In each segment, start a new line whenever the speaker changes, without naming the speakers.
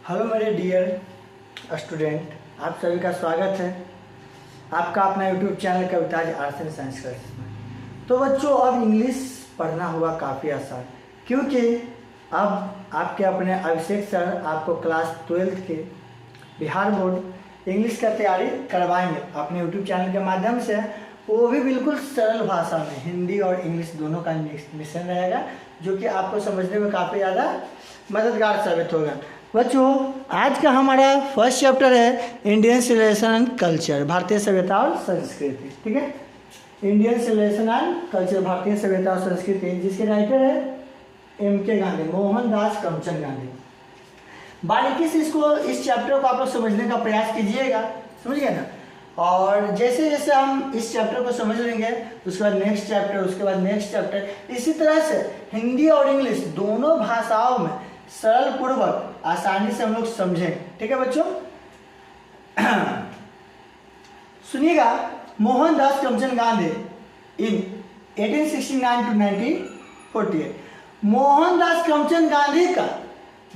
Hello मेरे dear student, आप सभी का स्वागत है आपका अपना YouTube channel Kavita's arts and science classes में। तो बच्चों, अब इंग्लिश पढ़ना हुआ काफ़ी आसान, क्योंकि अब आपके अपने अभिषेक सर आपको क्लास 12th के बिहार बोर्ड इंग्लिश का तैयारी करवाएंगे अपने यूट्यूब चैनल के माध्यम से। वो भी बिल्कुल सरल भाषा में, हिंदी और इंग्लिश दोनों का मिश्रण रहेगा, जो कि आपको समझने में काफ़ी ज़्यादा मददगार साबित होगा। बच्चों, आज का हमारा फर्स्ट चैप्टर है इंडियन सिविलाइजेशन एंड कल्चर, भारतीय सभ्यता और संस्कृति। ठीक है, इंडियन सिविलाइजेशन एंड कल्चर, भारतीय सभ्यता और संस्कृति, जिसके राइटर है MK गांधी, मोहनदास करमचंद गांधी। बारीकी से इस चैप्टर को आप लोग समझने का प्रयास कीजिएगा, समझ गए ना। और जैसे जैसे हम इस चैप्टर को समझ लेंगे, उसके बाद नेक्स्ट चैप्टर, उसके बाद नेक्स्ट चैप्टर, इसी तरह से हिंदी और इंग्लिश दोनों भाषाओं में सरल पूर्वक आसानी से हम लोग समझें। ठीक है बच्चों, सुनिएगा। मोहनदास करमचंद गांधी इन 1869 to 1948। मोहनदास करमचंद गांधी का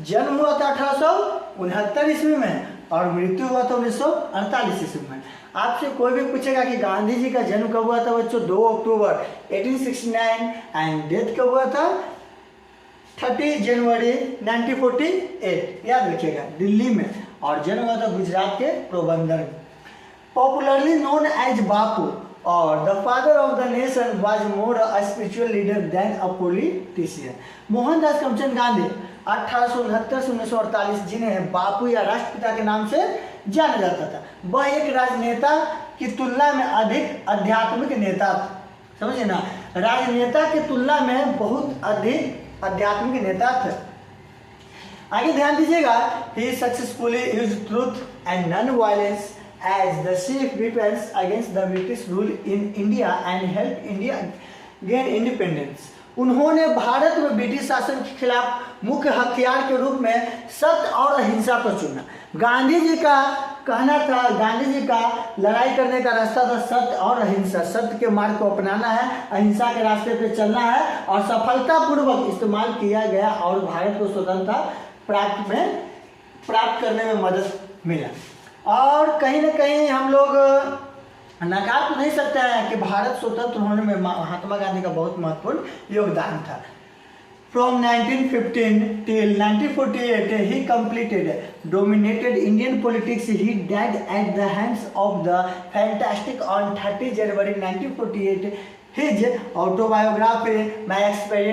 जन्म हुआ था 1869 ईस्वी में और मृत्यु हुआ था 1948 ईस्वी में। आपसे कोई भी पूछेगा कि गांधी जी का जन्म कब हुआ था बच्चों, 2 अक्टूबर 1869 एंड डेथ कब हुआ था 30 जनवरी 1948, याद रखिएगा, दिल्ली में, और जन्म हुआ था गुजरात के पोरबंदर में। पॉपुलरली नोन एज बापू और the father of the nation was more a spiritual leader than a politician. Mohandas Karamchand Gandhi 1869 से 1948, जिन्हें बापू या राष्ट्रपिता के नाम से जाना जाता था, वह एक राजनेता की तुलना में अधिक आध्यात्मिक नेता था। समझिए ना, राजनेता की तुलना में बहुत अधिक आध्यात्मिक नेता थे। आगे ध्यान दीजिएगा, he successfully used truth and non-violence as the chief weapons against the British rule in India and helped India gain independence। उन्होंने भारत में ब्रिटिश शासन के खिलाफ मुख्य हथियार के रूप में सत्य और अहिंसा को चुना। गांधी जी का कहना था, गांधी जी का लड़ाई करने का रास्ता था सत्य और अहिंसा। सत्य के मार्ग को अपनाना है, अहिंसा के रास्ते पे चलना है, और सफलतापूर्वक इस्तेमाल किया गया और भारत को स्वतंत्रता प्राप्त करने में मदद मिला। और कहीं ना कहीं हम लोग नकार तो नहीं सकते हैं कि भारत स्वतंत्र होने में महात्मा गांधी का बहुत महत्वपूर्ण योगदान था। From 1915 till 1948, he dominated Indian politics. He died at the hands of the fantastic on 30 January 1948. His autobiography, My Experience